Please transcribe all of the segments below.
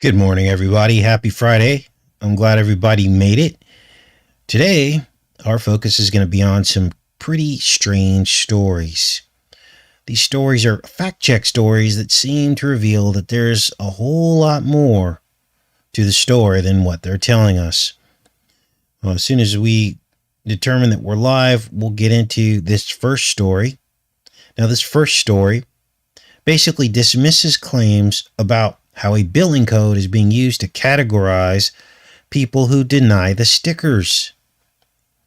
Good morning, everybody. Happy Friday. I'm glad everybody made it. Today, our focus is going to be on some pretty strange stories. These stories are fact-check stories that seem to reveal that there's a whole lot more to the story than what they're telling us. Well, as soon as we determine that we're live, we'll get into this first story. Now, this first story basically dismisses claims about how a billing code is being used to categorize people who deny the stickers.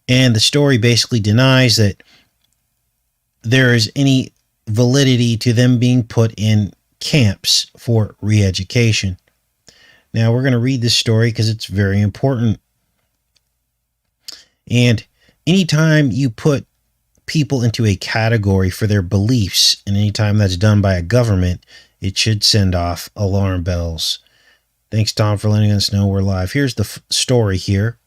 And the story basically denies that there is any validity to them being put in camps for re-education. Now, we're going to read this story because it's very important. And anytime you put people into a category for their beliefs, and anytime that's done by a government, it should send off alarm bells. Thanks, Tom, for letting us know we're live. Here's the story here.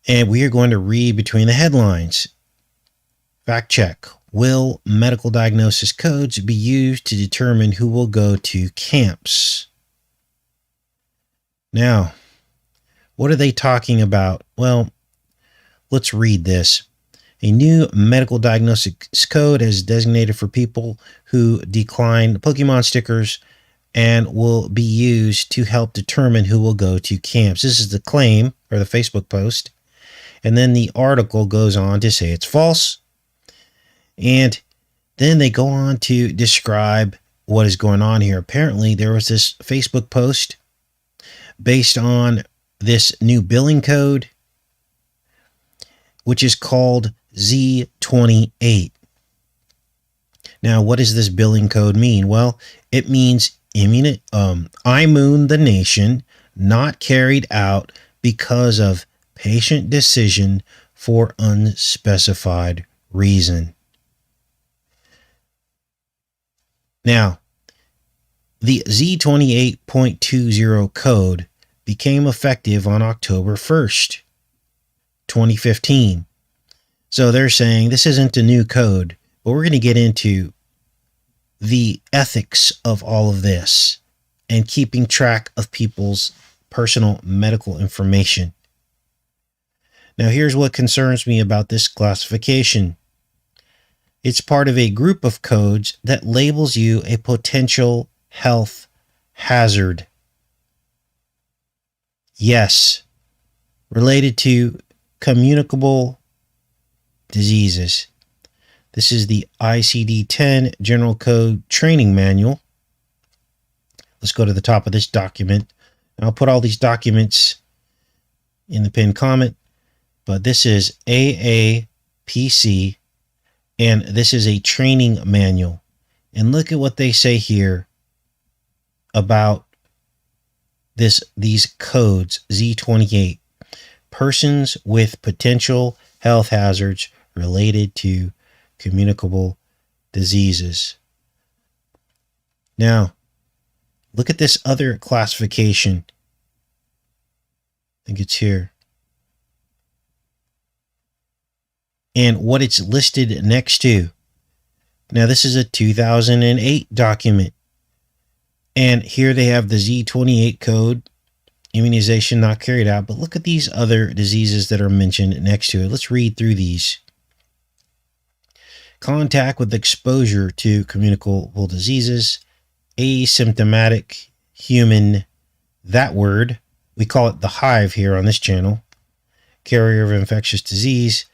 And we are going to read between the headlines. Fact check. Will medical diagnosis codes be used to determine who will go to camps? Now, what are they talking about? Well, let's read this. A new medical diagnosis code is designated for people who decline Pokemon stickers and will be used to help determine who will go to camps. This is the claim, or the Facebook post. And then the article goes on to say it's false. And then they go on to describe what is going on here. Apparently, there was this Facebook post based on this new billing code, which is called Z28. Now, what does this billing code mean? Well, it means immune the nation, not carried out because of patient decision for unspecified reason. Now, the Z28.20 code became effective on October 1st, 2015. So they're saying this isn't a new code, but we're going to get into the ethics of all of this and keeping track of people's personal medical information. Now, here's what concerns me about this classification. It's part of a group of codes that labels you a potential health hazard. Yes, related to communicable diseases. This is the ICD-10 General Code Training Manual. Let's go to the top of this document. And I'll put all these documents in the pinned comment. But this is AAPC, and this is a training manual. And look at what they say here about these codes, Z28. Persons with potential health hazards related to communicable diseases. Now, look at this other classification. I think it's here. And what it's listed next to. Now, this is a 2008 document. And here they have the Z28 code, immunization not carried out. But look at these other diseases that are mentioned next to it. Let's read through these. Contact with exposure to communicable diseases, asymptomatic human, that word, we call it the hive here on this channel, carrier of infectious disease,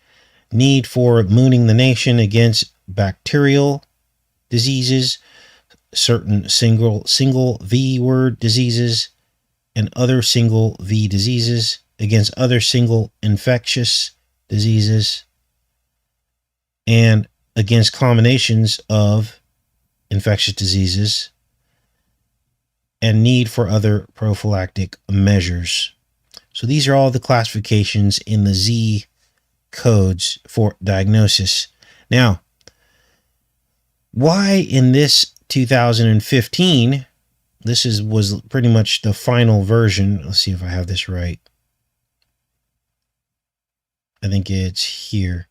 need for mooning the nation against bacterial diseases, certain single V word diseases, and other single V diseases against other single infectious diseases, and against combinations of infectious diseases, and need for other prophylactic measures. So these are all the classifications in the Z codes for diagnosis. Now, why in this 2015, was pretty much the final version. Let's see if I have this right. I think it's here.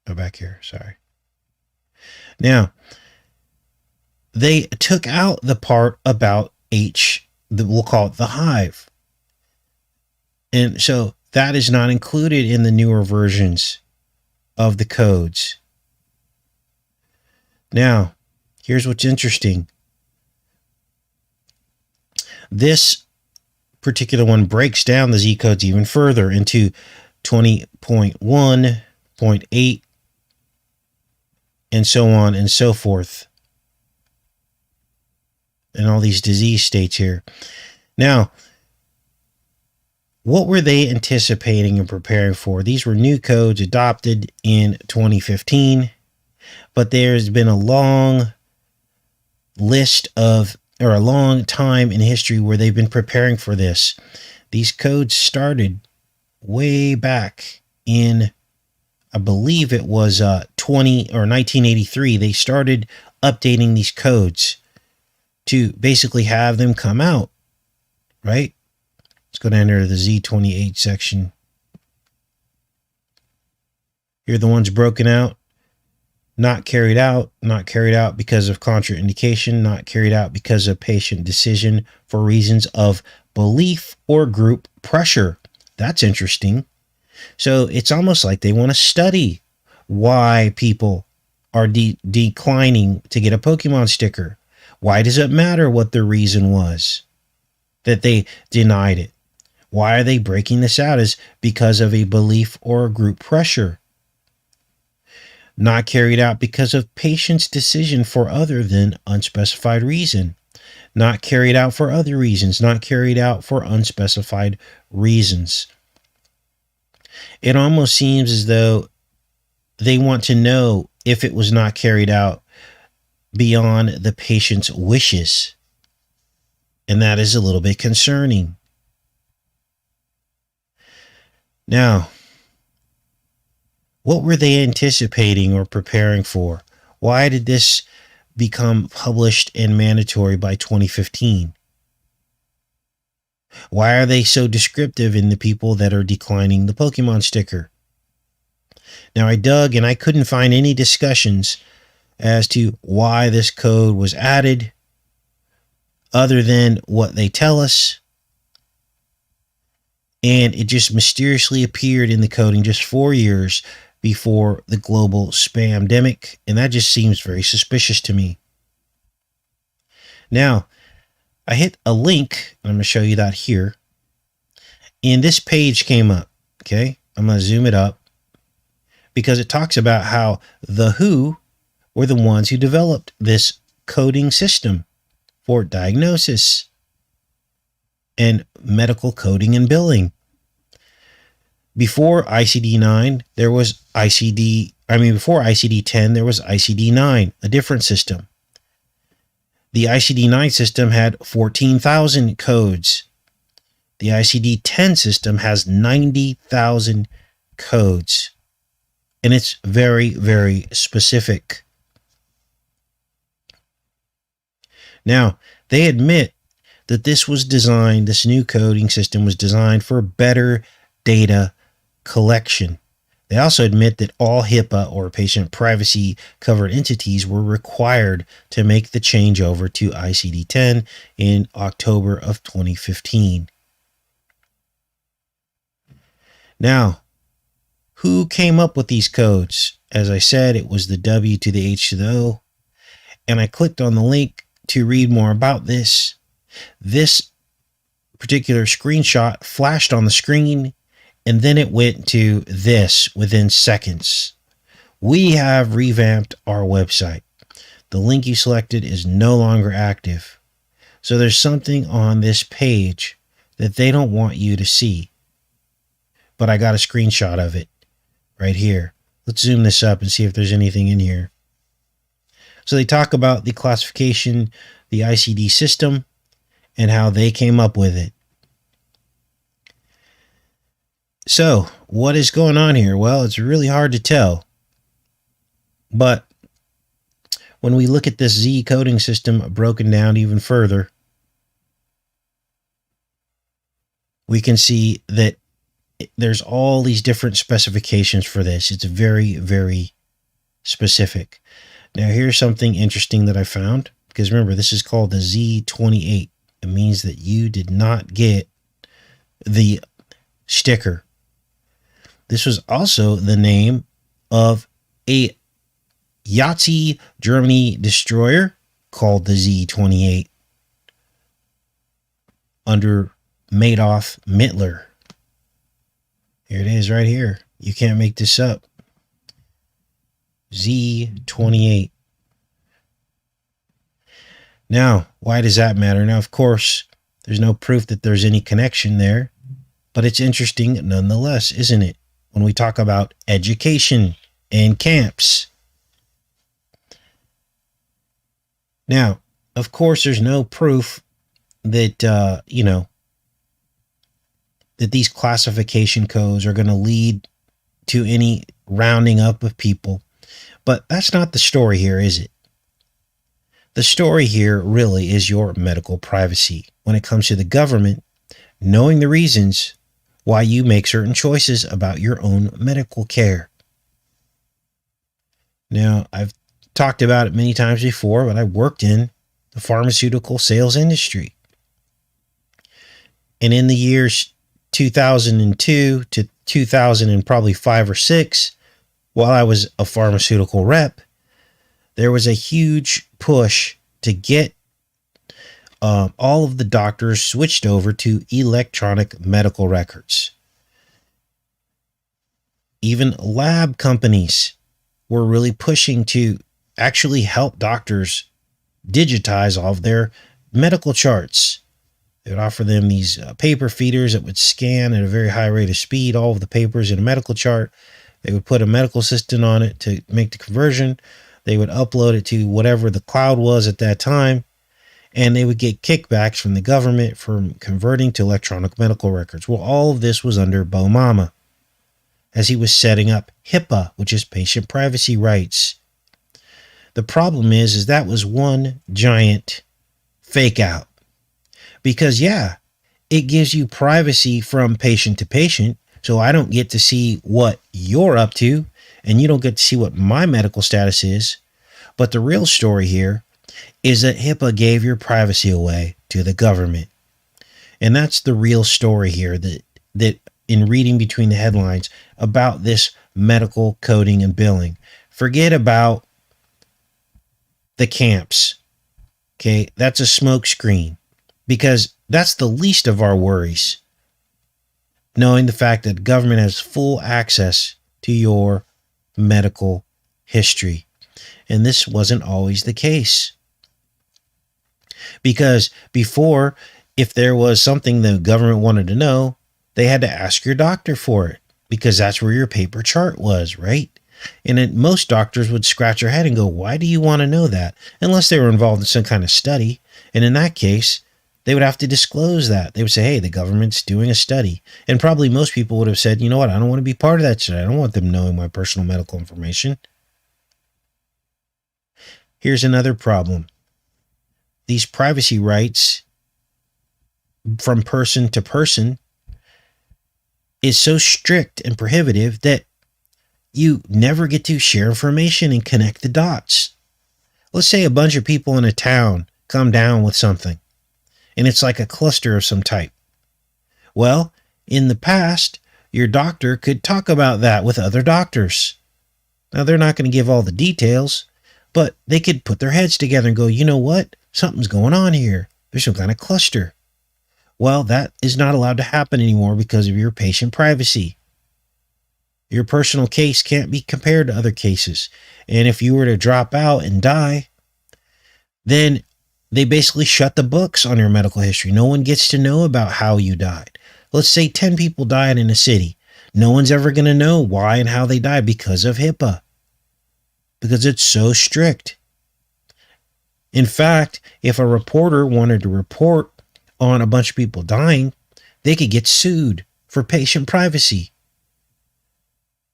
Go back here. Sorry. Now, they took out the part about we'll call it the hive. And so that is not included in the newer versions of the codes. Now, here's what's interesting. This particular one breaks down the Z codes even further into 20.1, 0.8, and so on and so forth. And all these disease states here. Now, what were they anticipating and preparing for? These were new codes adopted in 2015, but there's been a long list of, or a long time in history where they've been preparing for this. These codes started way back in, I believe it was 1983. They started updating these codes to basically have them come out, right? Let's go down here to the Z28 section. Here are the ones broken out. Not carried out because of contraindication, not carried out because of patient decision for reasons of belief or group pressure. That's interesting. So it's almost like they want to study why people are declining to get a Pokemon sticker. Why does it matter what the reason was that they denied it? Why are they breaking this out? Is because of a belief or a group pressure. Not carried out because of patient's decision for other than unspecified reason. Not carried out for other reasons. Not carried out for unspecified reasons. It almost seems as though they want to know if it was not carried out beyond the patient's wishes. And that is a little bit concerning. Now, what were they anticipating or preparing for? Why did this become published and mandatory by 2015? Why are they so descriptive in the people that are declining the Pokemon sticker? Now, I dug and I couldn't find any discussions as to why this code was added other than what they tell us. And it just mysteriously appeared in the coding just 4 years before the global spamdemic. And that just seems very suspicious to me. Now, I hit a link. I'm going to show you that here. And this page came up. Okay. I'm going to zoom it up because it talks about how the WHO were the ones who developed this coding system for diagnosis and medical coding and billing. Before ICD-9, there was before ICD-10, there was ICD-9, a different system. The ICD-9 system had 14,000 codes. The ICD-10 system has 90,000 codes. And it's very, very specific. Now, they admit that this new coding system was designed for better data collection. They also admit that all HIPAA or patient privacy covered entities were required to make the change over to ICD-10 in October of 2015. Now, who came up with these codes? As I said, it was the W to the H to the O. And I clicked on the link to read more about this. This particular screenshot flashed on the screen, and then it went to this within seconds. We have revamped our website. The link you selected is no longer active. So there's something on this page that they don't want you to see. But I got a screenshot of it right here. Let's zoom this up and see if there's anything in here. So they talk about the classification, the ICD system, and how they came up with it. So, what is going on here? Well, it's really hard to tell. But when we look at this Z coding system broken down even further, we can see that there's all these different specifications for this. It's very, very specific. Now, here's something interesting that I found because remember, this is called the Z28. It means that you did not get the sticker. This was also the name of a Nazi Germany destroyer called the Z28 under Adolf Hitler. Here it is right here. You can't make this up. Z28. Now, why does that matter? Now, of course, there's no proof that there's any connection there, but it's interesting nonetheless, isn't it? When we talk about education and camps. Now, of course, there's no proof that, that these classification codes are going to lead to any rounding up of people. But that's not the story here, is it? The story here really is your medical privacy when it comes to the government knowing the reasons why you make certain choices about your own medical care. Now, I've talked about it many times before, but I worked in the pharmaceutical sales industry. And in the years 2002 to 2000 and probably 5 or 6, while I was a pharmaceutical rep, there was a huge push to get all of the doctors switched over to electronic medical records. Even lab companies were really pushing to actually help doctors digitize all of their medical charts. They would offer them these paper feeders that would scan at a very high rate of speed all of the papers in a medical chart. They would put a medical assistant on it to make the conversion. They would upload it to whatever the cloud was at that time, and they would get kickbacks from the government from converting to electronic medical records. Well, all of this was under Obama, as he was setting up HIPAA, which is patient privacy rights. The problem is that was one giant fake out. Because, yeah, it gives you privacy from patient to patient, so I don't get to see what you're up to, and you don't get to see what my medical status is. But the real story here is that HIPAA gave your privacy away to the government. And that's the real story here, that in reading between the headlines about this medical coding and billing. Forget about the camps. Okay, that's a smokescreen, because that's the least of our worries. Knowing the fact that the government has full access to your medical history. And this wasn't always the case. Because before, if there was something the government wanted to know, they had to ask your doctor for it, because that's where your paper chart was, right? And then most doctors would scratch their head and go, why do you want to know that? Unless they were involved in some kind of study. And in that case, they would have to disclose that. They would say, hey, the government's doing a study. And probably most people would have said, you know what, I don't want to be part of that study. I don't want them knowing my personal medical information. Here's another problem. These privacy rights from person to person is so strict and prohibitive that you never get to share information and connect the dots. Let's say a bunch of people in a town come down with something, and it's like a cluster of some type. Well, in the past, your doctor could talk about that with other doctors. Now, they're not going to give all the details, but they could put their heads together and go, you know what? Something's going on here. There's some kind of cluster. Well, that is not allowed to happen anymore because of your patient privacy. Your personal case can't be compared to other cases. And if you were to drop out and die, then they basically shut the books on your medical history. No one gets to know about how you died. Let's say 10 people died in a city. No one's ever going to know why and how they died because of HIPAA. Because it's so strict. In fact, if a reporter wanted to report on a bunch of people dying, they could get sued for patient privacy.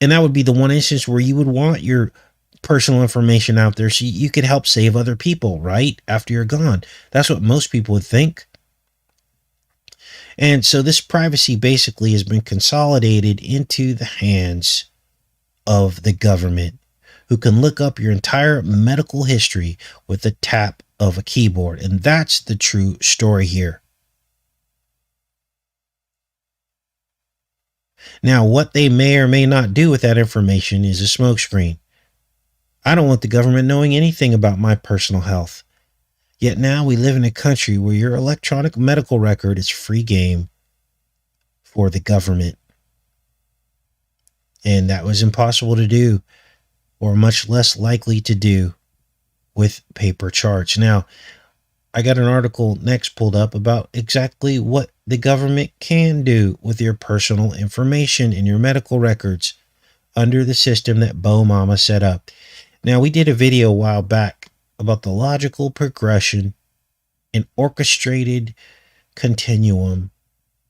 And that would be the one instance where you would want your personal information out there so you could help save other people, right? After you're gone. That's what most people would think. And so this privacy basically has been consolidated into the hands of the government, who can look up your entire medical history with the tap of a keyboard. And that's the true story here. Now, what they may or may not do with that information is a smokescreen. I don't want the government knowing anything about my personal health. Yet now we live in a country where your electronic medical record is free game for the government. And that was impossible to do, or much less likely to do, with paper charts. Now, I got an article next pulled up about exactly what the government can do with your personal information and your medical records under the system that Bo Mama set up. Now, we did a video a while back about the logical progression and orchestrated continuum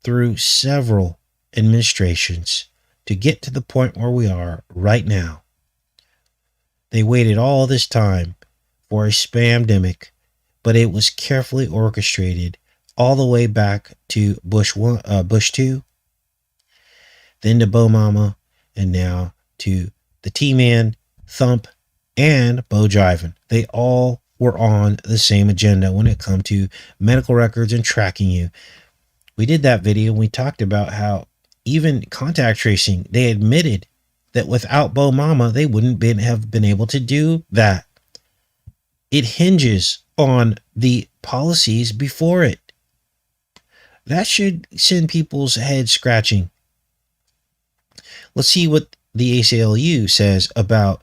through several administrations to get to the point where we are right now. They waited all this time for a spamdemic, but it was carefully orchestrated all the way back to Bush 2, then to Bo Mama, and now to the T-Man, Thump, and Bo Jivin. They all were on the same agenda when it comes to medical records and tracking you. We did that video and we talked about how even contact tracing, they admitted that without Bo Mama, they wouldn't have been able to do that. It hinges on the policies before it. That should send people's heads scratching. Let's see what the ACLU says about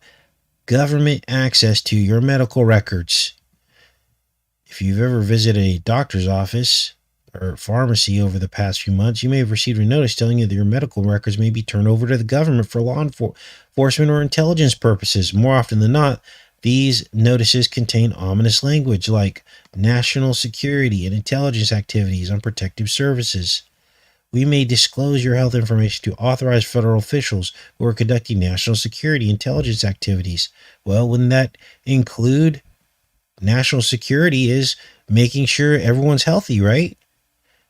government access to your medical records. If you've ever visited a doctor's office or pharmacy over the past few months, you may have received a notice telling you that your medical records may be turned over to the government for law enforcement or intelligence purposes. More often than not, these notices contain ominous language like national security and intelligence activities on protective services. We may disclose your health information to authorized federal officials who are conducting national security intelligence activities. Well, wouldn't that include national security is making sure everyone's healthy, right?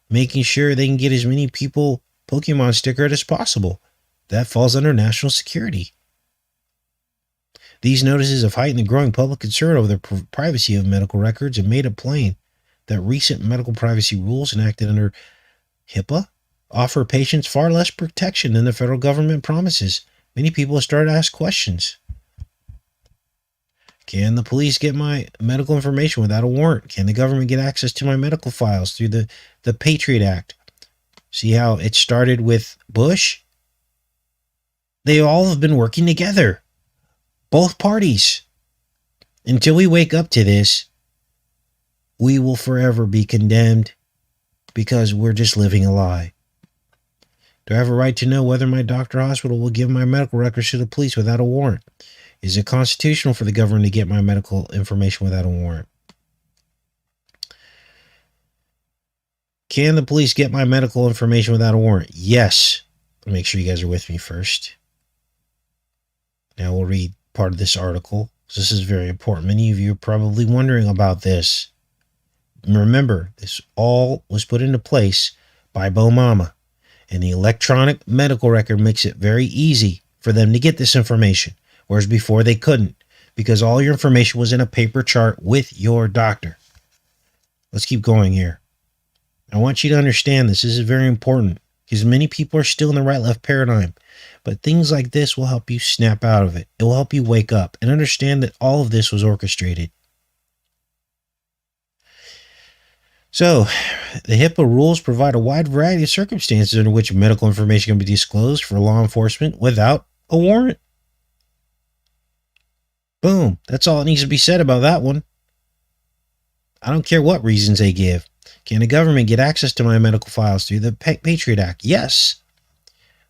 Making sure they can get as many people Pokemon stickered as possible. That falls under national security. These notices have heightened the growing public concern over the privacy of medical records and made it plain that recent medical privacy rules enacted under HIPAA offer patients far less protection than the federal government promises. Many people have started to ask questions. Can the police get my medical information without a warrant? Can the government get access to my medical files through the Patriot Act? See how it started with Bush? They all have been working together. Both parties. Until we wake up to this, we will forever be condemned because we're just living a lie. Do I have a right to know whether my doctor or hospital will give my medical records to the police without a warrant? Is it constitutional for the government to get my medical information without a warrant? Can the police get my medical information without a warrant? Yes. Make sure you guys are with me first. Now we'll read part of this article. This is very important. Many of you are probably wondering about this. Remember, this all was put into place by Bo Mama. And the electronic medical record makes it very easy for them to get this information. Whereas before they couldn't, because all your information was in a paper chart with your doctor. Let's keep going here. I want you to understand this. This is very important because many people are still in the right-left paradigm. But things like this will help you snap out of it. It will help you wake up and understand that all of this was orchestrated. So, the HIPAA rules provide a wide variety of circumstances under which medical information can be disclosed for law enforcement without a warrant. Boom. That's all that needs to be said about that one. I don't care what reasons they give. Can the government get access to my medical files through the Patriot Act? Yes.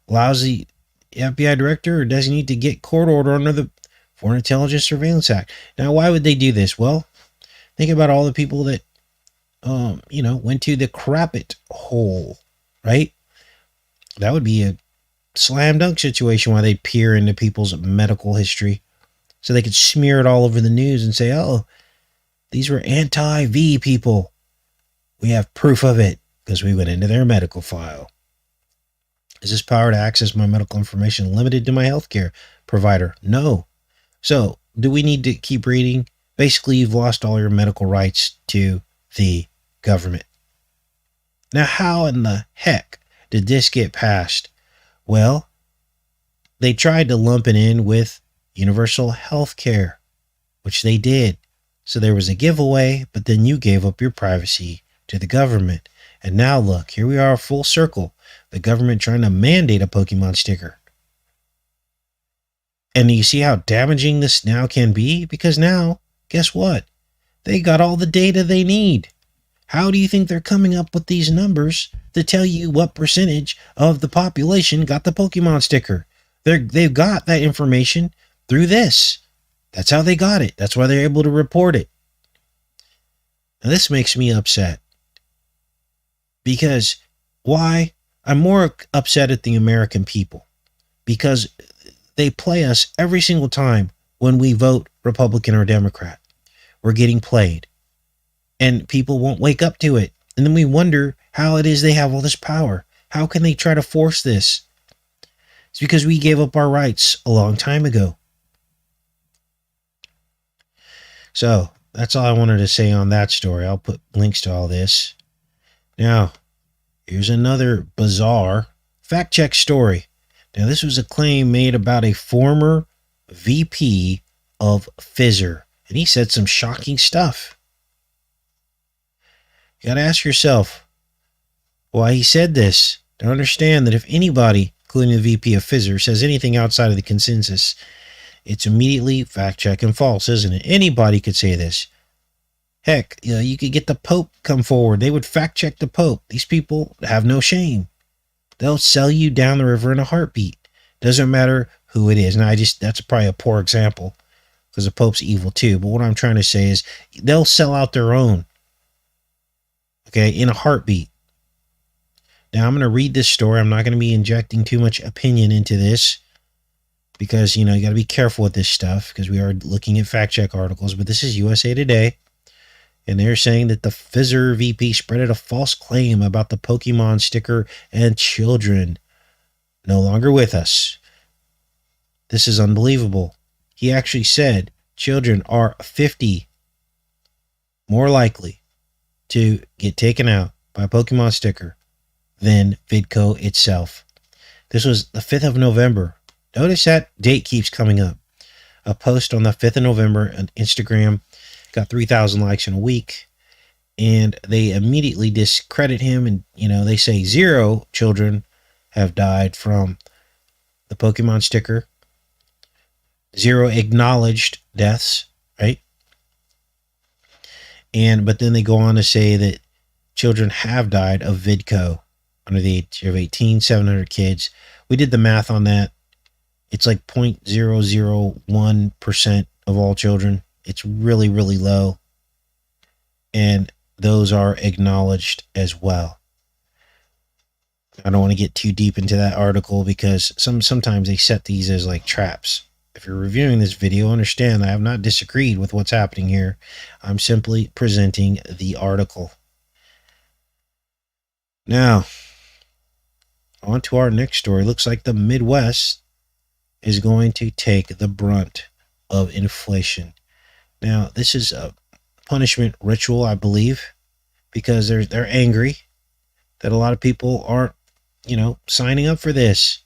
Allows the FBI director or designee to get court order under the Foreign Intelligence Surveillance Act. Now, why would they do this? Well, think about all the people that went to the crap-it hole, right? That would be a slam dunk situation why they peer into people's medical history so they could smear it all over the news and say, oh, these were anti-V people. We have proof of it because we went into their medical file. Is this power to access my medical information limited to my healthcare provider? No. So, do we need to keep reading Basically, you've lost all your medical rights to the government. Now, how in the heck did this get passed? Well, they tried to lump it in with universal health care, which they did. So there was a giveaway, but then you gave up your privacy to the government. And now look, here we are full circle. The government trying to mandate a Pokemon sticker. And you see how damaging this now can be? Because now, guess what? They got all the data they need. How do you think they're coming up with these numbers to tell you what percentage of the population got the Pokemon sticker? They've got that information through this. That's how they got it. That's why they're able to report it. Now, this makes me upset. Because why? I'm more upset at the American people. Because they play us every single time when we vote Republican or Democrat. We're getting played. And people won't wake up to it. And then we wonder how it is they have all this power. How can they try to force this? It's because we gave up our rights a long time ago. So that's all I wanted to say on that story. I'll put links to all this. Now, here's another bizarre fact check story. Now, this was a claim made about a former VP of Pfizer. And he said some shocking stuff. You got to ask yourself why he said this. To understand that if anybody, including the VP of Pfizer, says anything outside of the consensus, it's immediately fact check and false, isn't it? Anybody could say this. Heck, you could get the Pope come forward. They would fact check the Pope. These people have no shame. They'll sell you down the river in a heartbeat. Doesn't matter who it is. Now, that's probably a poor example because the Pope's evil too. But what I'm trying to say is they'll sell out their own. Okay, in a heartbeat. Now, I'm going to read this story. I'm not going to be injecting too much opinion into this because, you got to be careful with this stuff because we are looking at fact check articles. But this is USA Today. And they're saying that the Pfizer VP spreaded a false claim about the Pokemon sticker and children no longer with us. This is unbelievable. He actually said children are 50 more likely to get taken out by a Pokemon sticker than Vidco itself. This was the 5th of November. Notice that date keeps coming up. A post on the 5th of November on Instagram got 3,000 likes in a week. And they immediately discredit him. And, they say 0 children have died from the Pokemon sticker. 0 acknowledged deaths, right? But then they go on to say that children have died of Vidco under the age of 18, 700 kids. We did the math on that. It's like 0.001% of all children. It's really, really low. And those are acknowledged as well. I don't want to get too deep into that article because sometimes they set these as like traps. If you're reviewing this video, understand I have not disagreed with what's happening here. I'm simply presenting the article. Now, on to our next story. Looks like the Midwest is going to take the brunt of inflation. Now, this is a punishment ritual, I believe, because they're angry that a lot of people aren't, signing up for this.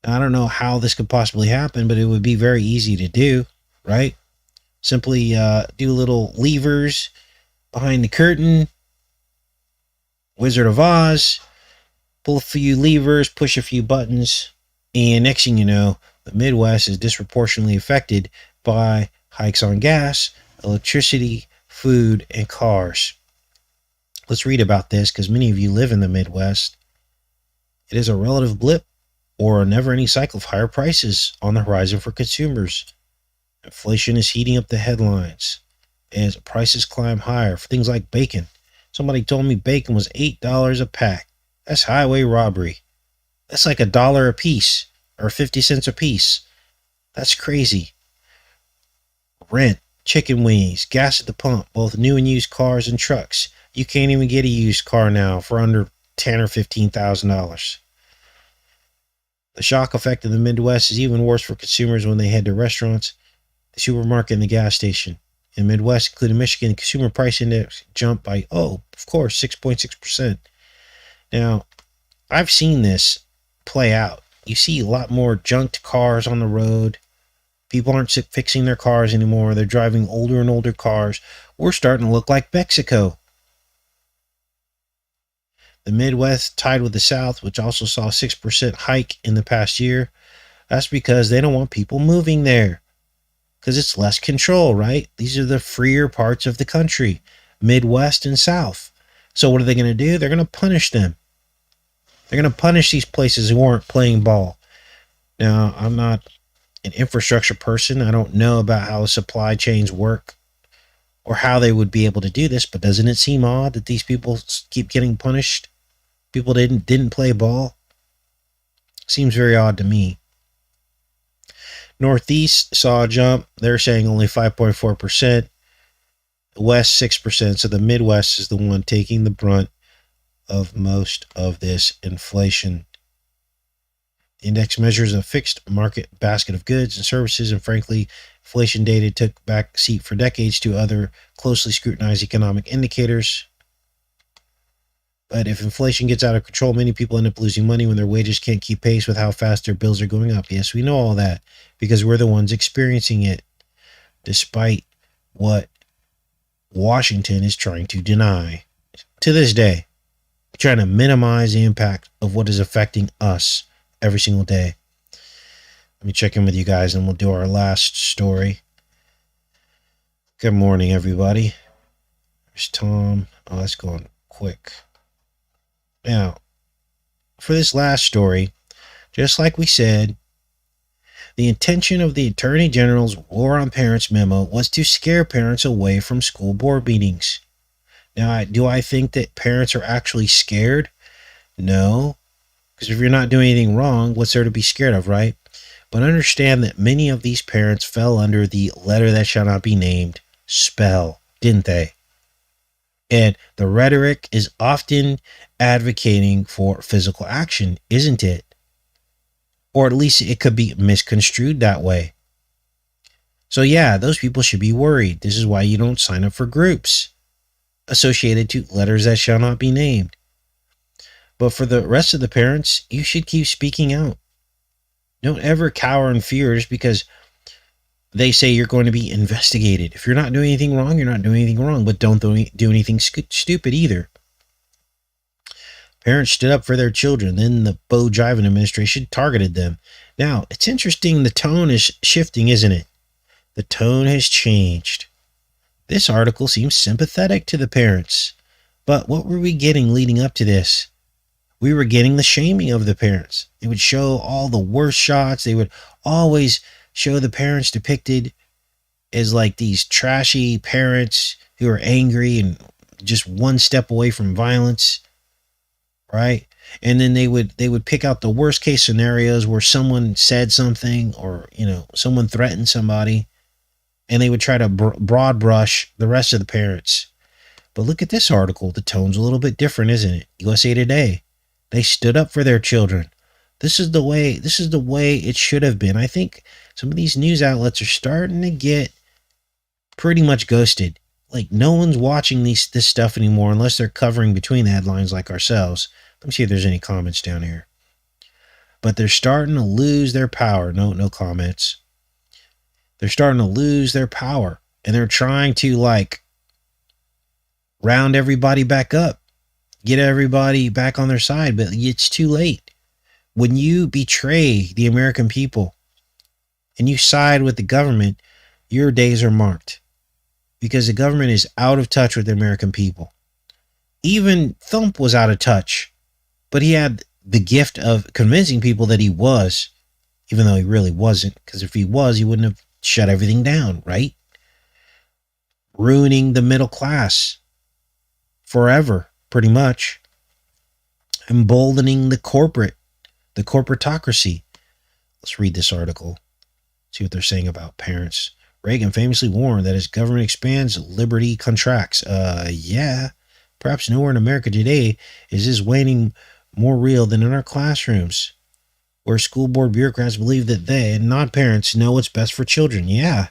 I don't know how this could possibly happen, but it would be very easy to do, right? Simply do little levers behind the curtain, Wizard of Oz, pull a few levers, push a few buttons, and next thing you know, the Midwest is disproportionately affected by hikes on gas, electricity, food, and cars. Let's read about this because many of you live in the Midwest. It is a relative blip or a never-ending cycle of higher prices on the horizon for consumers. Inflation is heating up the headlines as prices climb higher for things like bacon. Somebody told me bacon was $8 a pack. That's highway robbery. That's like $1 a piece or 50 cents a piece. That's crazy. Rent, chicken wings, gas at the pump, both new and used cars and trucks. You can't even get a used car now for under $10,000 or $15,000. The shock effect of the Midwest is even worse for consumers when they head to restaurants, the supermarket, and the gas station. In the Midwest, including Michigan, the consumer price index jumped by, of course, 6.6%. Now, I've seen this play out. You see a lot more junked cars on the road. People aren't fixing their cars anymore. They're driving older and older cars. We're starting to look like Mexico. The Midwest tied with the South, which also saw a 6% hike in the past year. That's because they don't want people moving there. Because it's less control, right? These are the freer parts of the country, Midwest and South. So what are they going to do? They're going to punish them. They're going to punish these places who aren't playing ball. Now, I'm not an infrastructure person. I don't know about how supply chains work or how they would be able to do this, but doesn't it seem odd that these people keep getting punished? People didn't play ball? Seems very odd to me. Northeast saw a jump. They're saying only 5.4%. West 6%. So the Midwest is the one taking the brunt of most of this inflation. The index measures a fixed market basket of goods and services, and frankly, inflation data took back seat for decades to other closely scrutinized economic indicators. But if inflation gets out of control, many people end up losing money when their wages can't keep pace with how fast their bills are going up. Yes, we know all that because we're the ones experiencing it, despite what Washington is trying to deny. To this day, trying to minimize the impact of what is affecting us every single day. Let me check in with you guys and we'll do our last story. Good morning, everybody. There's Tom. Oh, that's going quick. Now, for this last story, just like we said, the intention of the Attorney General's War on Parents memo was to scare parents away from school board meetings. Now, do I think that parents are actually scared? No, because if you're not doing anything wrong, what's there to be scared of, right? But understand that many of these parents fell under the letter that shall not be named spell, didn't they? And the rhetoric is often advocating for physical action, isn't it? Or at least it could be misconstrued that way. So yeah, those people should be worried. This is why you don't sign up for groups associated to letters that shall not be named. But for the rest of the parents, you should keep speaking out. Don't ever cower in fears because they say you're going to be investigated. If you're not doing anything wrong, you're not doing anything wrong, but don't do anything stupid either. Parents stood up for their children. Then the Bo Jiven administration targeted them. Now, it's interesting. The tone is shifting, isn't it? The tone has changed. This article seems sympathetic to the parents. But what were we getting leading up to this? We were getting the shaming of the parents. They would show all the worst shots. They would always show the parents depicted as like these trashy parents who are angry and just one step away from violence, right? And then they would pick out the worst case scenarios where someone said something or, someone threatened somebody, and they would try to broad brush the rest of the parents. But look at this article. The tone's a little bit different, isn't it? USA Today. They stood up for their children. This is the way it should have been. I think some of these news outlets are starting to get pretty much ghosted. Like no one's watching this stuff anymore unless they're covering between the headlines like ourselves. Let me see if there's any comments down here. But they're starting to lose their power. No comments. They're starting to lose their power. And they're trying to round everybody back up. Get everybody back on their side. But it's too late. When you betray the American people and you side with the government, your days are marked. Because the government is out of touch with the American people. Even Thump was out of touch. But he had the gift of convincing people that he was, even though he really wasn't. Because if he was, he wouldn't have shut everything down, right? Ruining the middle class forever, pretty much. Emboldening the corporatocracy. Let's read this article. See what they're saying about parents. Reagan famously warned that as government expands, liberty contracts. Yeah. Perhaps nowhere in America today is this waning more real than in our classrooms, where school board bureaucrats believe that they, and not parents, know what's best for children. Yeah.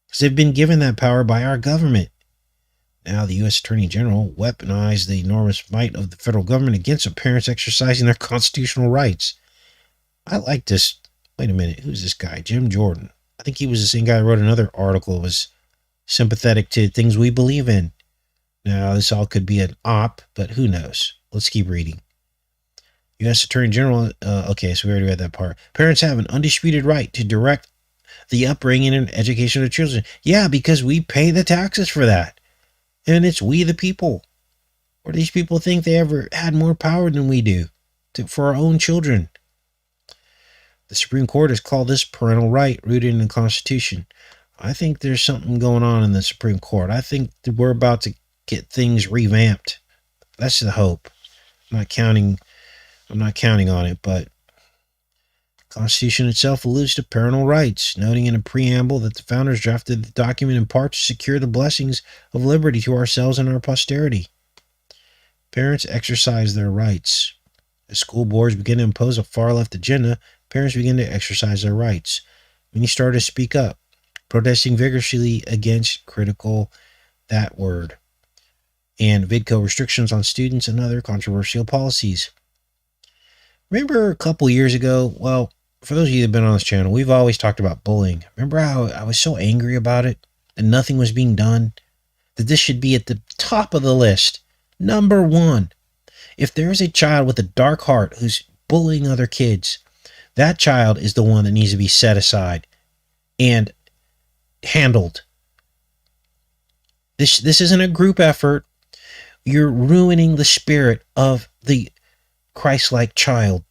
because they've been given that power by our government. Now, the U.S. Attorney General weaponized the enormous might of the federal government against the parents exercising their constitutional rights. I like this. Wait a minute. Who's this guy? Jim Jordan. I think he was the same guy who wrote another article that was sympathetic to things we believe in. Now, this all could be an op, but who knows? Let's keep reading. U.S. Attorney General, okay, so we already read that part. Parents have an undisputed right to direct the upbringing and education of their children. Yeah, because we pay the taxes for that. And it's we the people. Or these people think they ever had more power than we do for our own children. The Supreme Court has called this parental right rooted in the Constitution. I think there's something going on in the Supreme Court. I think that we're about to get things revamped. That's the hope. I'm not counting on it, but the Constitution itself alludes to parental rights, noting in a preamble that the founders drafted the document in part to secure the blessings of liberty to ourselves and our posterity. Parents exercise their rights. As school boards begin to impose a far-left agenda, parents begin to exercise their rights. Many started to speak up, protesting vigorously against critical that word and VidCo restrictions on students and other controversial policies. Remember a couple years ago, well, for those of you that have been on this channel, we've always talked about bullying. Remember how I was so angry about it and nothing was being done? That this should be at the top of the list. Number one, if there is a child with a dark heart who's bullying other kids, that child is the one that needs to be set aside and handled. This isn't a group effort. You're ruining the spirit of the Christ-like child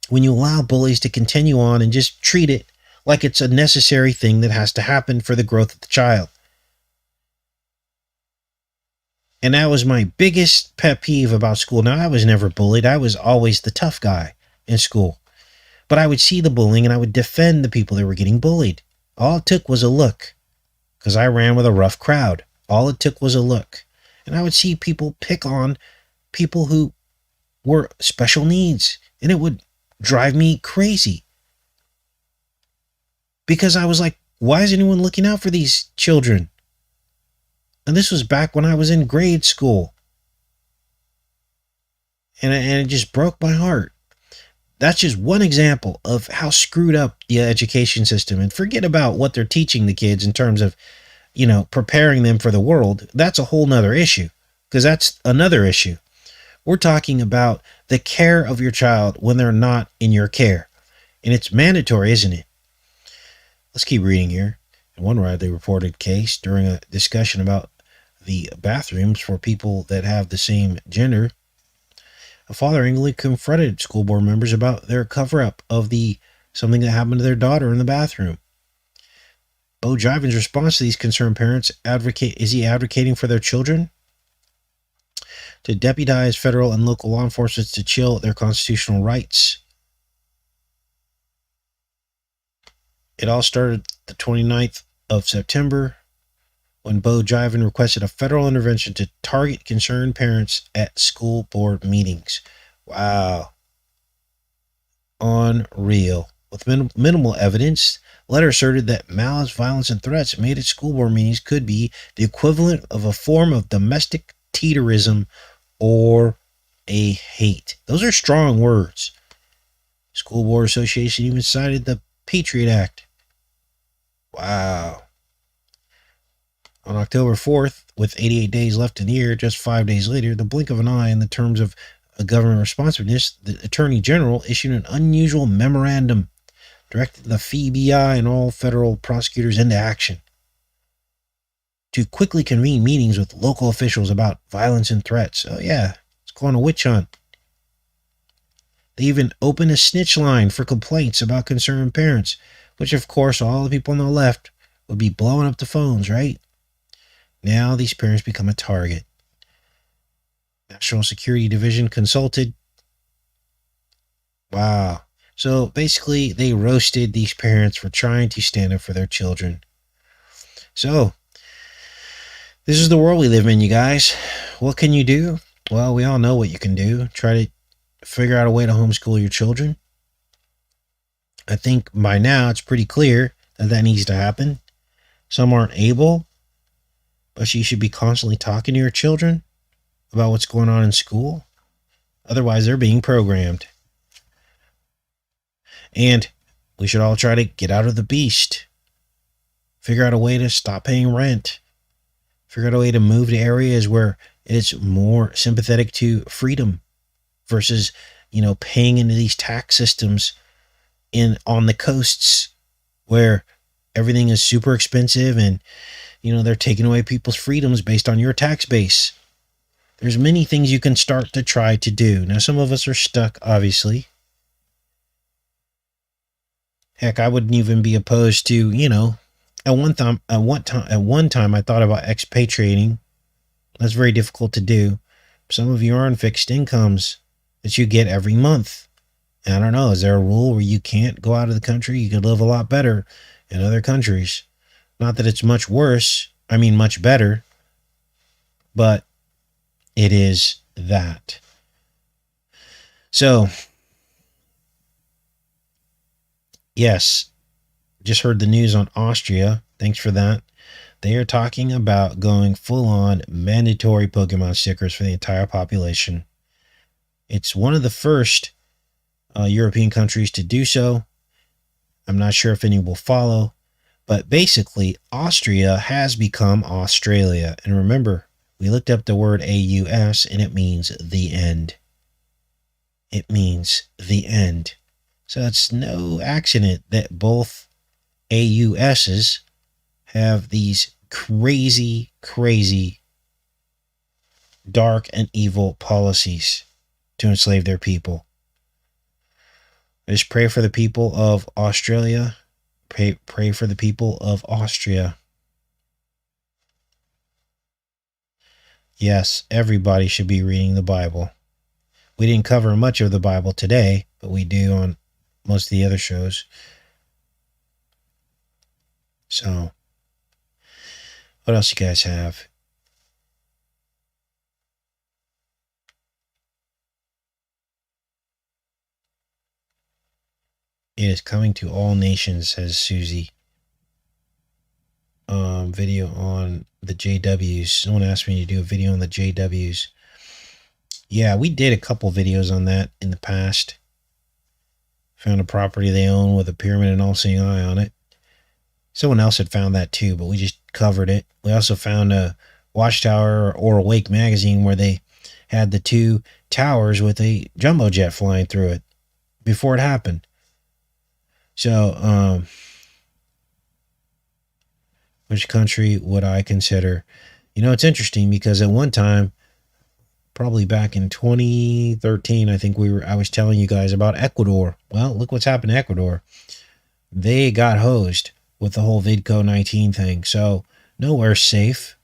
when you allow bullies to continue on and just treat it like it's a necessary thing that has to happen for the growth of the child. And that was my biggest pet peeve about school. Now, I was never bullied. I was always the tough guy in school. But I would see the bullying and I would defend the people that were getting bullied. All it took was a look, because I ran with a rough crowd. All it took was a look. And I would see people pick on people who were special needs. And it would drive me crazy. Because I was like, why is anyone looking out for these children? And this was back when I was in grade school. And it just broke my heart. That's just one example of how screwed up the education system. And forget about what they're teaching the kids in terms of, preparing them for the world. That's a whole nother issue. Because that's another issue. We're talking about the care of your child when they're not in your care. And it's mandatory, isn't it? Let's keep reading here. In one widely reported case, during a discussion about the bathrooms for people that have the same gender, a father angrily confronted school board members about their cover-up of something that happened to their daughter in the bathroom. Bo Jiven's response to these concerned parents is he advocating for their children? To deputize federal and local law enforcement to chill their constitutional rights. It all started the 29th of September when Bo Jiven requested a federal intervention to target concerned parents at school board meetings. Wow. Unreal. With minimal evidence, the letter asserted that malice, violence, and threats made at school board meetings could be the equivalent of a form of domestic terrorism or a hate. Those are strong words. School Board Association even cited the Patriot Act. Wow. On October 4th, with 88 days left in the year, just 5 days later, the blink of an eye in the terms of a government responsiveness, the Attorney General issued an unusual memorandum directing the FBI and all federal prosecutors into action to quickly convene meetings with local officials about violence and threats. Oh yeah, it's going a witch hunt. They even opened a snitch line for complaints about concerned parents, which of course all the people on the left would be blowing up the phones, right? Now these parents become a target. National Security Division consulted. Wow. So basically they roasted these parents for trying to stand up for their children. So this is the world we live in, you guys. What can you do? Well, we all know what you can do. Try to figure out a way to homeschool your children. I think by now it's pretty clear that needs to happen. Some aren't able, but you should be constantly talking to your children about what's going on in school. Otherwise, they're being programmed. And we should all try to get out of the beast. Figure out a way to stop paying rent. Figure out a way to move to areas where it's more sympathetic to freedom versus, paying into these tax systems on the coasts where everything is super expensive and, they're taking away people's freedoms based on your tax base. There's many things you can start to try to do. Now, some of us are stuck, obviously. Heck, I wouldn't even be opposed to, at one time I thought about expatriating. That's very difficult to do. Some of you are on fixed incomes that you get every month. I don't know, is there a rule where you can't go out of the country? You could live a lot better in other countries. Not that it's much worse, much better, but it is that. So, yes, just heard the news on Austria. Thanks for that. They are talking about going full-on mandatory Pokemon stickers for the entire population. It's one of the first European countries to do so. I'm not sure if any will follow, but basically, Austria has become Australia. And remember, we looked up the word AUS, and it means the end. It means the end. So it's no accident that both AUSs have these crazy, crazy, dark and evil policies to enslave their people. I just pray for the people of Australia. Pray for the people of Austria. Yes, everybody should be reading the Bible. We didn't cover much of the Bible today, but we do on most of the other shows. So, what else you guys have? It is coming to all nations, says Susie. Video on the JWs. Someone asked me to do a video on the JWs. Yeah, we did a couple videos on that in the past. Found a property they own with a pyramid and all-seeing eye on it. Someone else had found that too, but we just covered it. We also found a Watchtower or Awake magazine where they had the two towers with a jumbo jet flying through it before it happened. So, which country would I consider? It's interesting because at one time, probably back in 2013, I think I was telling you guys about Ecuador. Well, look what's happened to Ecuador. They got hosed with the whole VidCo-19 thing. So nowhere's safe.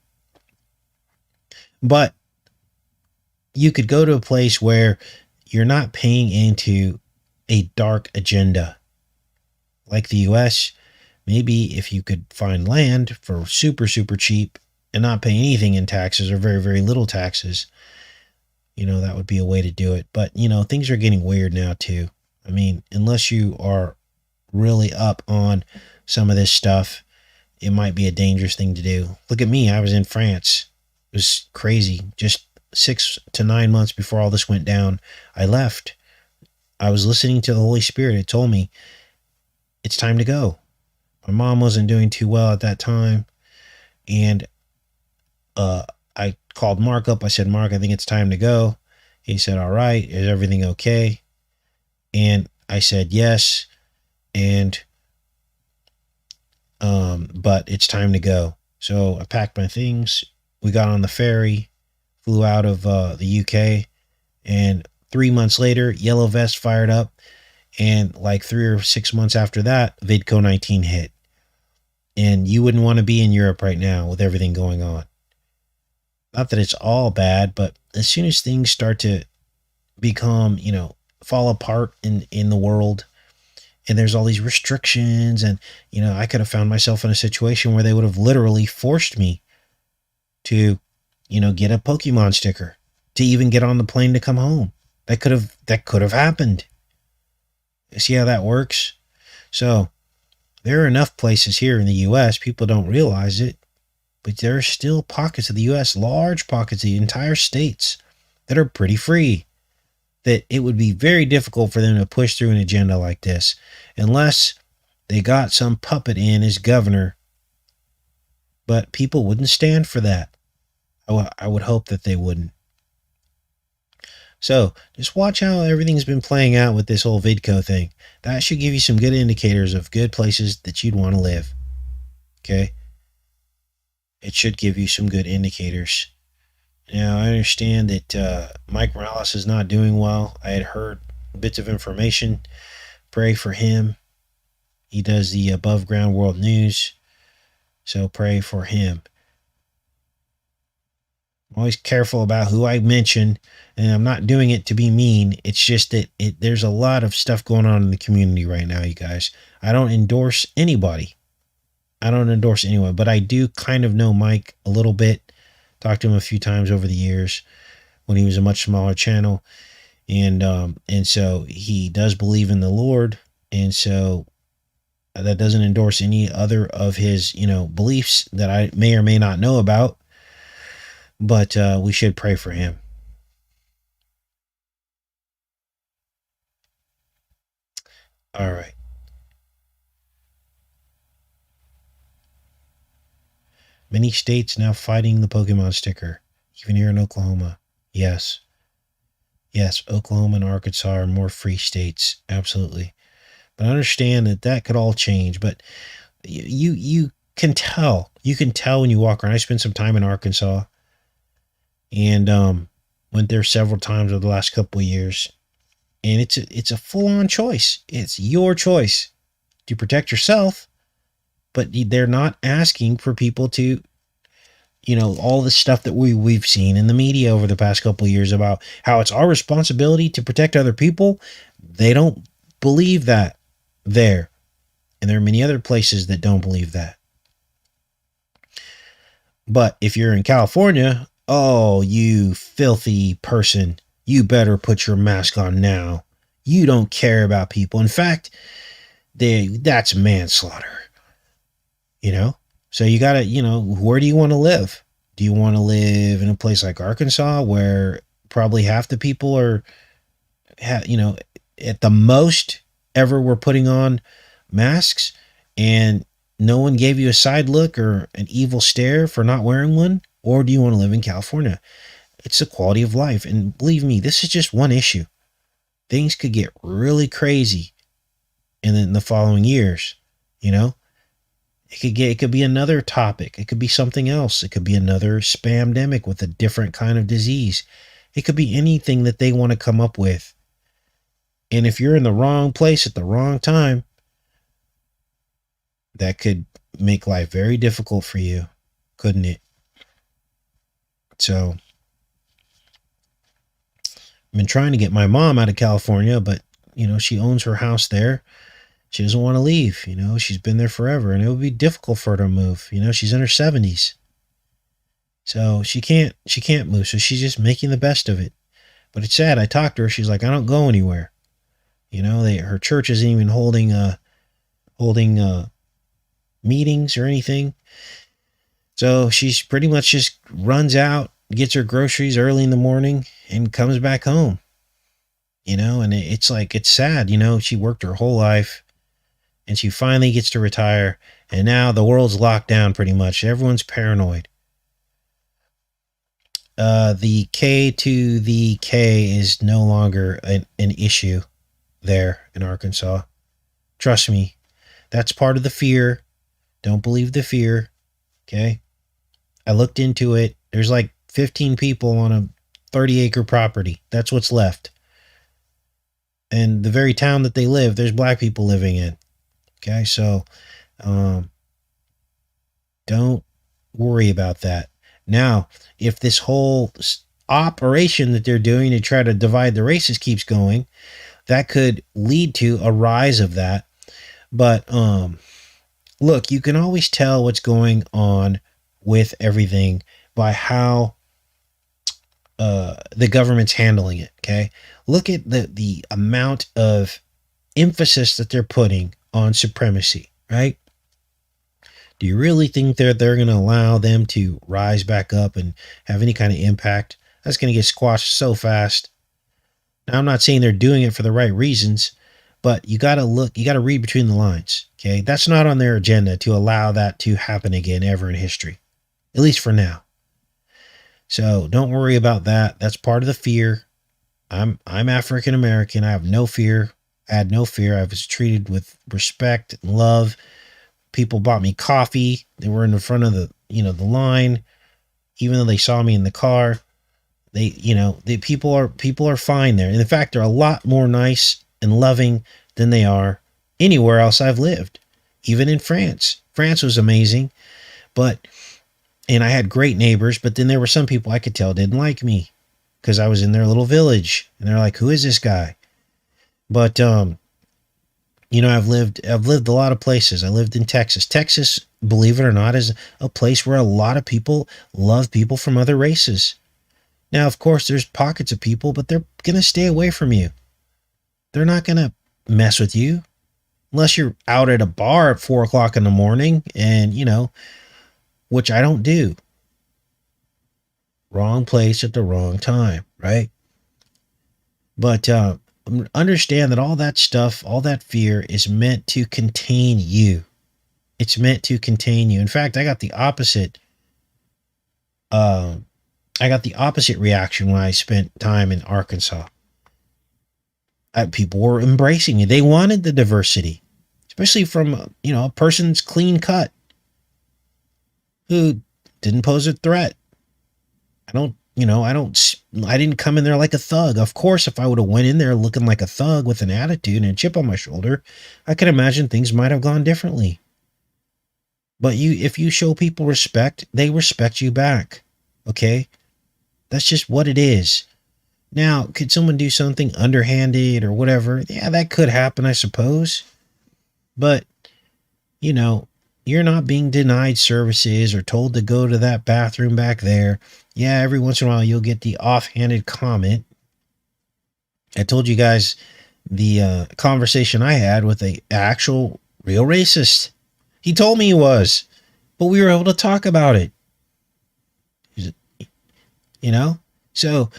But you could go to a place where you're not paying into a dark agenda. Like the US, maybe if you could find land for super, super cheap and not pay anything in taxes or very, very little taxes, that would be a way to do it. But, things are getting weird now too. Unless you are really up on some of this stuff, it might be a dangerous thing to do. Look at me. I was in France. It was crazy. Just 6 to 9 months before all this went down, I left. I was listening to the Holy Spirit. It told me it's time to go. My mom wasn't doing too well at that time. And I called Mark up. I said, Mark, I think it's time to go. He said, all right. Is everything okay? And I said, yes. And, but it's time to go. So I packed my things. We got on the ferry, flew out of the UK. And 3 months later, Yellow Vest fired up. And like 3 or 6 months after that, VidCo-19 hit. And you wouldn't want to be in Europe right now with everything going on. Not that it's all bad, but as soon as things start to become, fall apart in the world, and there's all these restrictions, and, I could have found myself in a situation where they would have literally forced me to, get a Pokemon sticker to even get on the plane to come home. That could have happened. See how that works? So There are enough places here in the U.S., people don't realize it, but there are still pockets of the U.S., large pockets of the entire states, that are pretty free. That it would be very difficult for them to push through an agenda like this unless they got some puppet in as governor. But people wouldn't stand for that. I would hope that they wouldn't. So just watch how everything's been playing out with this whole Vidco thing. That should give you some good indicators of good places that you'd want to live. Okay? It should give you some good indicators. Now, I understand that Mike Morales is not doing well. I had heard bits of information. Pray for him. He does the above ground world news. So pray for him. I'm always careful about who I mention, and I'm not doing it to be mean. It's just that there's a lot of stuff going on in the community right now, you guys. I don't endorse anybody. I don't endorse anyone, but I do kind of know Mike a little bit. Talked to him a few times over the years when he was a much smaller channel. And so he does believe in the Lord. And so that doesn't endorse any other of his, beliefs that I may or may not know about. But we should pray for him. All right. Many states now fighting the Pokemon sticker, even here in Oklahoma. Yes. Yes, Oklahoma and Arkansas are more free states. Absolutely. But I understand that could all change. But you can tell. You can tell when you walk around. I spent some time in Arkansas and went there several times over the last couple of years. And it's a full-on choice. It's your choice to protect yourself, but they're not asking for people to, all the stuff that we've seen in the media over the past couple of years about how it's our responsibility to protect other people. They don't believe that there. And there are many other places that don't believe that. But if you're in California, oh, you filthy person, you better put your mask on now. You don't care about people. In fact, that's manslaughter. So you gotta, where do you want to live? Do you want to live in a place like Arkansas where probably half the people are, at the most ever were putting on masks and no one gave you a side look or an evil stare for not wearing one? Or do you want to live in California? It's the quality of life. And believe me, this is just one issue. Things could get really crazy in the following years, It could be another topic. It could be something else. It could be another spamdemic with a different kind of disease. It could be anything that they want to come up with. And if you're in the wrong place at the wrong time, that could make life very difficult for you, couldn't it? So I've been trying to get my mom out of California, but she owns her house there. She doesn't want to leave. She's been there forever, and it would be difficult for her to move. She's in her 70s. So she can't move. So she's just making the best of it. But it's sad. I talked to her. She's like, I don't go anywhere. Her church isn't even holding meetings or anything. So she's pretty much just runs out, gets her groceries early in the morning, and comes back home. And it's sad. She worked her whole life. And she finally gets to retire. And now the world's locked down pretty much. Everyone's paranoid. The K to the K is no longer an issue there in Arkansas. Trust me. That's part of the fear. Don't believe the fear. Okay? I looked into it. There's like 15 people on a 30-acre property. That's what's left. And the very town that they live, there's black people living in. Okay, so don't worry about that. Now, if this whole operation that they're doing to try to divide the races keeps going, that could lead to a rise of that. But look, you can always tell what's going on with everything by how the government's handling it. Okay, look at the amount of emphasis that they're putting on supremacy. right? Do you really think that they're going to allow them to rise back up and have any kind of impact? That's going to get squashed so fast. Now, I'm not saying they're doing it for the right reasons, but you got to look, you got to read between the lines. Okay. That's not on their agenda to allow that to happen again ever in history, at least for now. So don't worry about that. That's part of the fear. I'm African American. I have no fear. I had no fear. I was treated with respect and love. People bought me coffee. They were in the front of the line, even though they saw me in the car. The people are fine there. And in fact, they're a lot more nice and loving than they are anywhere else I've lived. Even in France. France was amazing, and I had great neighbors, but then there were some people I could tell didn't like me because I was in their little village and they're like, who is this guy? But, I've lived a lot of places. I lived in Texas. Texas, believe it or not, is a place where a lot of people love people from other races. Now, of course, there's pockets of people, but they're going to stay away from you. They're not going to mess with you unless you're out at a bar at 4 o'clock in the morning and, which I don't do. Wrong place at the wrong time, right? But understand that all that stuff, all that fear is meant to contain you. It's meant to contain you. In fact, I got the opposite. I got the opposite reaction when I spent time in Arkansas. People were embracing me. They wanted the diversity, especially from a person's clean cut who didn't pose a threat. I didn't come in there like a thug. Of course, if I would have went in there looking like a thug with an attitude and a chip on my shoulder, I can imagine things might have gone differently. But if you show people respect, they respect you back. Okay? That's just what it is. Now, could someone do something underhanded or whatever? Yeah, that could happen, I suppose. But, you're not being denied services or told to go to that bathroom back there. Yeah, every once in a while you'll get the offhanded comment. I told you guys the conversation I had with a actual real racist. He told me he was, but we were able to talk about it. So,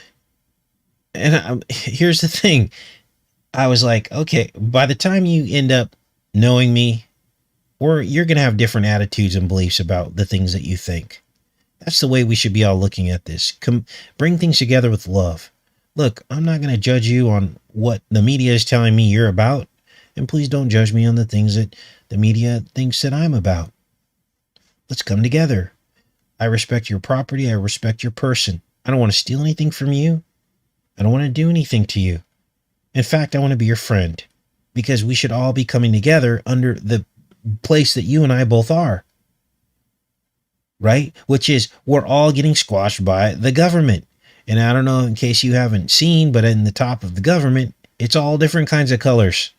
and here's the thing. I was like, okay, by the time you end up knowing me, or you're going to have different attitudes and beliefs about the things that you think. That's the way we should be all looking at this. Bring things together with love. Look, I'm not going to judge you on what the media is telling me you're about. And please don't judge me on the things that the media thinks that I'm about. Let's come together. I respect your property. I respect your person. I don't want to steal anything from you. I don't want to do anything to you. In fact, I want to be your friend because we should all be coming together under the place that you and I both are, right? Which is we're all getting squashed by the government. And I don't know, in case you haven't seen, but in the top of the government, it's all different kinds of colors.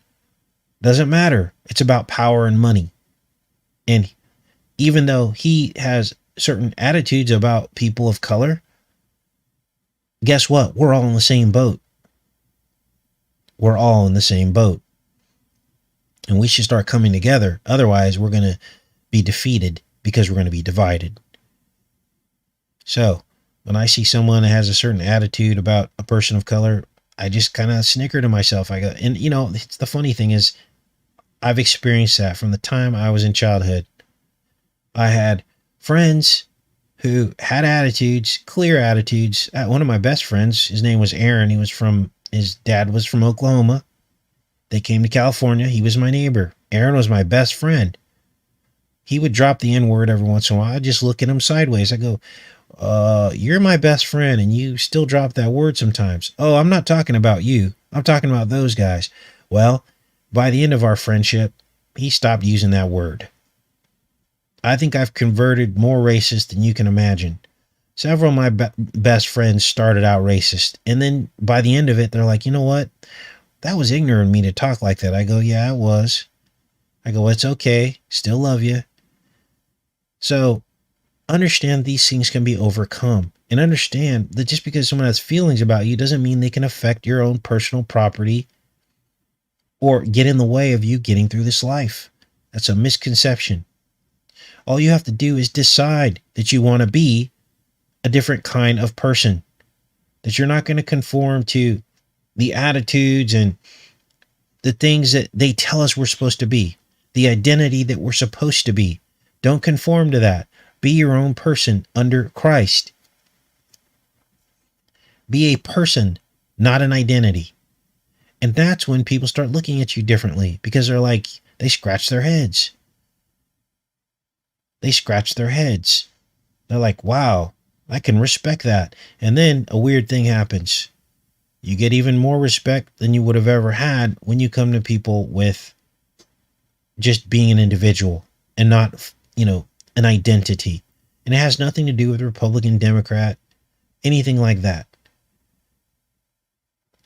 Doesn't matter. It's about power and money. And even though he has certain attitudes about people of color, guess what? We're all in the same boat. We're all in the same boat. And we should start coming together. Otherwise, we're going to be defeated because we're going to be divided. So, when I see someone that has a certain attitude about a person of color, I just kind of snicker to myself. I go, and it's the funny thing is, I've experienced that from the time I was in childhood. I had friends who had attitudes, clear attitudes. One of my best friends, his name was Aaron. His dad was from Oklahoma. They came to California. He was my neighbor. Aaron was my best friend. He would drop the N-word every once in a while. I'd just look at him sideways. I go, you're my best friend and you still drop that word sometimes. Oh, I'm not talking about you. I'm talking about those guys. Well, by the end of our friendship, he stopped using that word. I think I've converted more racist than you can imagine. Several of my best friends started out racist. And then by the end of it, they're like, you know what? That was ignorant of me to talk like that. I go, yeah, it was. I go, it's okay. Still love you. So understand these things can be overcome. And understand that just because someone has feelings about you doesn't mean they can affect your own personal property or get in the way of you getting through this life. That's a misconception. All you have to do is decide that you want to be a different kind of person, that you're not going to conform to the attitudes and the things that they tell us we're supposed to be, the identity that we're supposed to be. Don't conform to that. Be your own person under Christ. Be a person, not an identity. And that's when people start looking at you differently, because they're like, they scratch their heads. They scratch their heads. They're like, wow, I can respect that. And then a weird thing happens. You get even more respect than you would have ever had when you come to people with just being an individual and not, an identity. And it has nothing to do with Republican, Democrat, anything like that.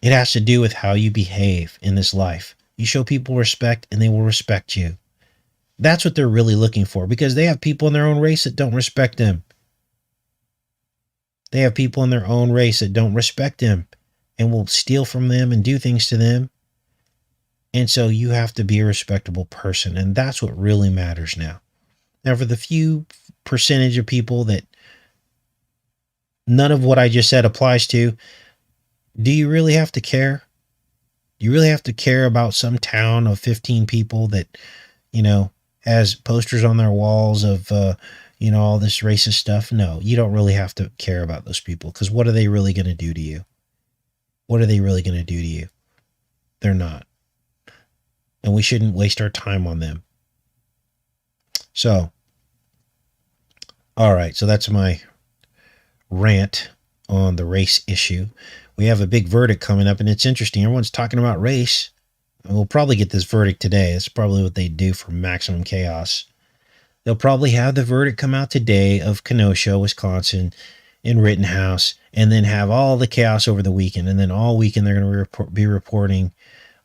It has to do with how you behave in this life. You show people respect and they will respect you. That's what they're really looking for, because they have people in their own race that don't respect them. They have people in their own race that don't respect them and will steal from them and do things to them. And so you have to be a respectable person. And that's what really matters now. Now, for the few percentage of people that none of what I just said applies to, do you really have to care? Do you really have to care about some town of 15 people that, has posters on their walls of, all this racist stuff? No, you don't really have to care about those people, because what are they really going to do to you? What are they really going to do to you? They're not. And we shouldn't waste our time on them. So, all right. So that's my rant on the race issue. We have a big verdict coming up, and it's interesting. Everyone's talking about race. We'll probably get this verdict today. That's probably what they do for maximum chaos. They'll probably have the verdict come out today of Kenosha, Wisconsin, in Rittenhouse, and then have all the chaos over the weekend. And then all weekend they're going to be reporting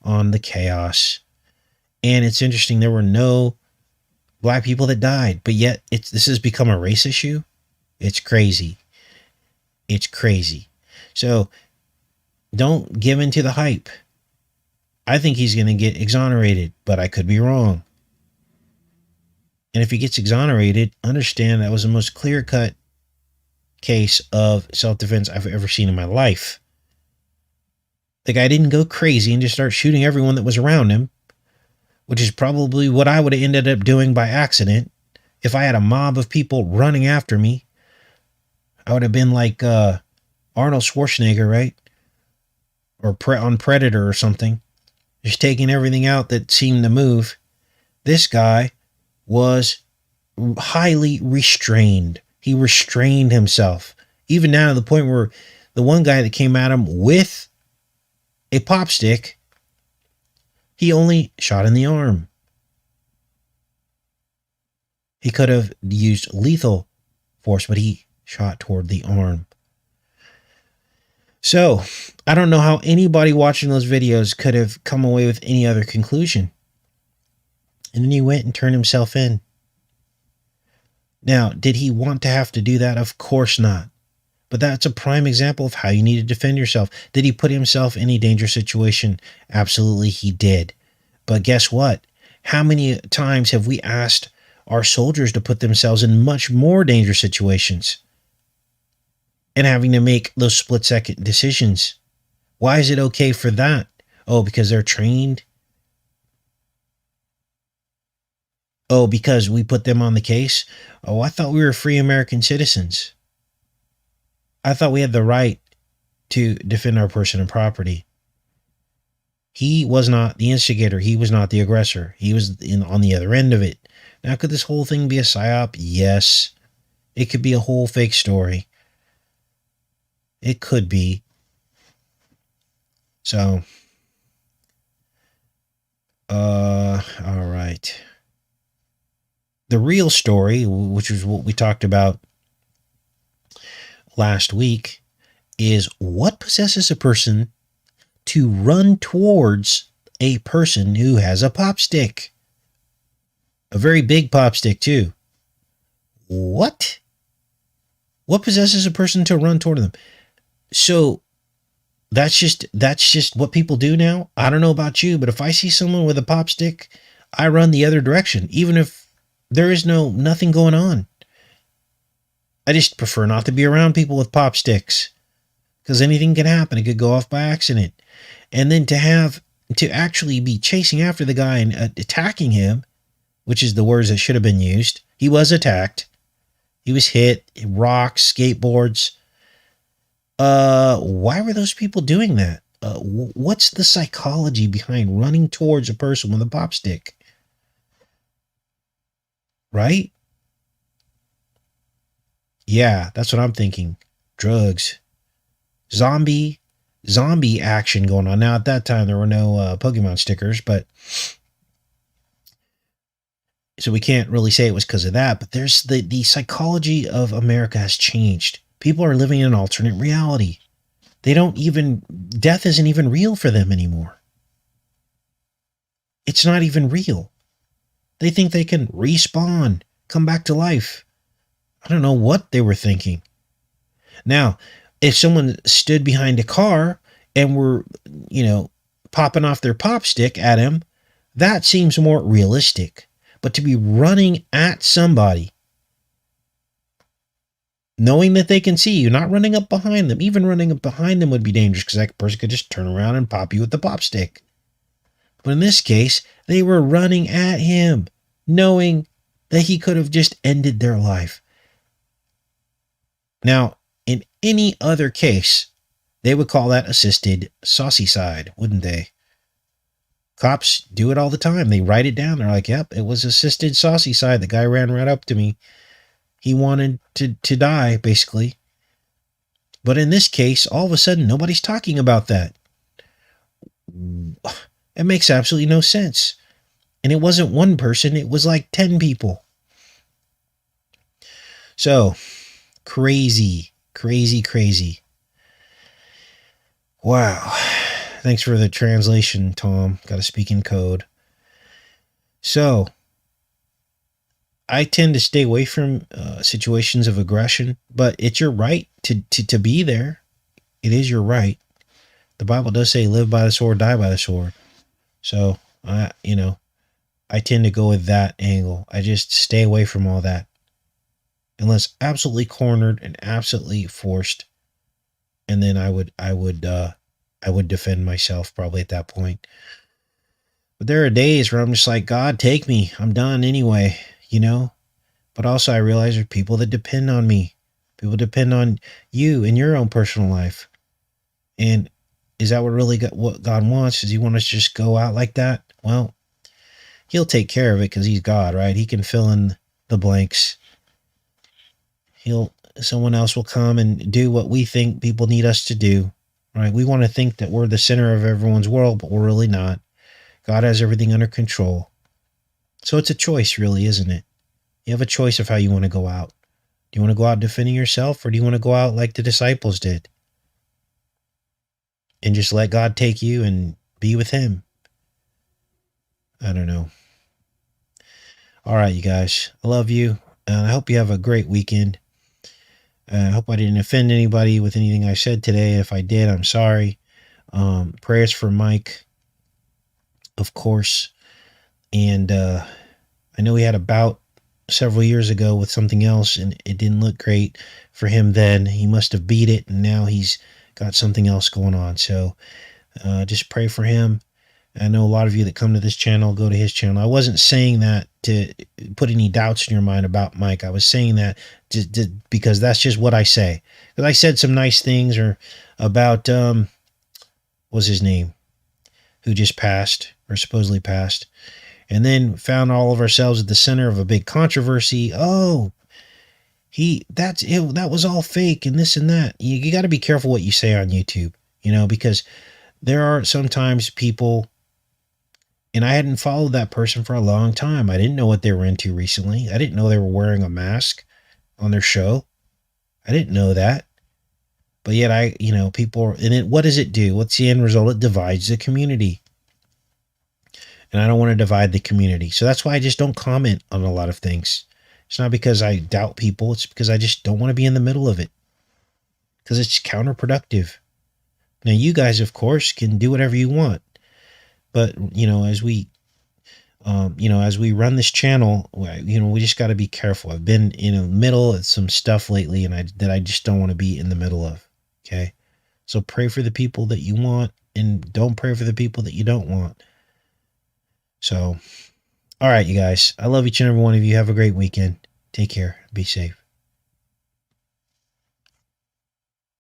on the chaos. And it's interesting, there were no black people that died, but yet this has become a race issue. It's crazy. It's crazy. So don't give in to the hype. I think he's going to get exonerated, but I could be wrong. And if he gets exonerated, understand that was the most clear-cut case of self-defense I've ever seen in my life. The guy didn't go crazy and just start shooting everyone that was around him, which is probably what I would have ended up doing by accident. If I had a mob of people running after me, I would have been like Arnold Schwarzenegger, right? Or on Predator or something. Just taking everything out that seemed to move. This guy was highly restrained. He restrained himself. Even down to the point where the one guy that came at him with a pop stick, he only shot in the arm. He could have used lethal force, but he shot toward the arm. So, I don't know how anybody watching those videos could have come away with any other conclusion. And then he went and turned himself in. Now, did he want to have to do that? Of course not. But that's a prime example of how you need to defend yourself. Did he put himself in a dangerous situation? Absolutely, he did. But guess what? How many times have we asked our soldiers to put themselves in much more dangerous situations and having to make those split-second decisions? Why is it okay for that? Oh, because they're trained? Oh, because we put them on the case? Oh, I thought we were free American citizens. I thought we had the right to defend our person and property. He was not the instigator. He was not the aggressor. He was on the other end of it. Now, could this whole thing be a psyop? Yes. It could be a whole fake story. It could be. So, all right. The real story, which is what we talked about last week, is what possesses a person to run towards a person who has a pop stick. A very big pop stick, too. What? What possesses a person to run toward them? So that's just what people do now. I don't know about you, but if I see someone with a pop stick, I run the other direction, even if there is nothing going on. I just prefer not to be around people with pop sticks because anything can happen. It could go off by accident. And then to actually be chasing after the guy and attacking him, which is the words that should have been used. He was attacked. He was hit, rocks, skateboards. Why were those people doing that? What's the psychology behind running towards a person with a pop stick? Right? Yeah, that's what I'm thinking. Drugs. Zombie action going on. Now, at that time, there were no Pokemon stickers, but so we can't really say it was because of that. But there's the psychology of America has changed. People are living in an alternate reality. Death isn't even real for them anymore. It's not even real. They think they can respawn, come back to life. I don't know what they were thinking. Now, if someone stood behind a car and were, popping off their pop stick at him, that seems more realistic. But to be running at somebody, knowing that they can see you, not running up behind them, even running up behind them would be dangerous because that person could just turn around and pop you with the pop stick. But in this case, they were running at him, knowing that he could have just ended their life. Now, in any other case, they would call that assisted saucycide, wouldn't they? Cops do it all the time. They write it down. They're like, yep, it was assisted saucycide. The guy ran right up to me. He wanted to die, basically. But in this case, all of a sudden, nobody's talking about that. It makes absolutely no sense. And it wasn't one person. It was like 10 people. So, crazy. Wow. Thanks for the translation, Tom. Got to speak in code. So, I tend to stay away from situations of aggression, but it's your right to be there. It is your right. The Bible does say live by the sword, die by the sword. So, I tend to go with that angle. I just stay away from all that. Unless absolutely cornered and absolutely forced. And then I would defend myself probably at that point. But there are days where I'm just like, God, take me. I'm done anyway, But also I realize there's people that depend on me. People depend on you in your own personal life. And is that what God wants? Does he want us to just go out like that? Well, he'll take care of it because he's God, right? He can fill in the blanks. Someone else will come and do what we think people need us to do, right? We want to think that we're the center of everyone's world, but we're really not. God has everything under control. So it's a choice, really, isn't it? You have a choice of how you want to go out. Do you want to go out defending yourself, or do you want to go out like the disciples did? And just let God take you and be with him? I don't know. All right, you guys. I love you. I hope you have a great weekend. I hope I didn't offend anybody with anything I said today. If I did, I'm sorry. Prayers for Mike, of course. And I know he had a bout several years ago with something else, and it didn't look great for him then. He must have beat it, and now he's got something else going on. So just pray for him. I know a lot of you that come to this channel go to his channel. I wasn't saying that to put any doubts in your mind about Mike. I was saying that because that's just what I say. Because I said some nice things about, what's his name? Who just passed, or supposedly passed. And then found all of ourselves at the center of a big controversy. Oh, that was all fake and this and that. You got to be careful what you say on YouTube, because there are sometimes people, and I hadn't followed that person for a long time. I didn't know what they were into recently. I didn't know they were wearing a mask on their show. I didn't know that. But yet people, and what does it do? What's the end result? It divides the community. And I don't want to divide the community. So that's why I just don't comment on a lot of things. It's not because I doubt people. It's because I just don't want to be in the middle of it. Because it's counterproductive. Now, you guys, of course, can do whatever you want. But, as we As we run this channel, we just got to be careful. I've been in the middle of some stuff lately, and I just don't want to be in the middle of. Okay, so pray for the people that you want, and don't pray for the people that you don't want. So, all right, you guys, I love each and every one of you. Have a great weekend. Take care. Be safe.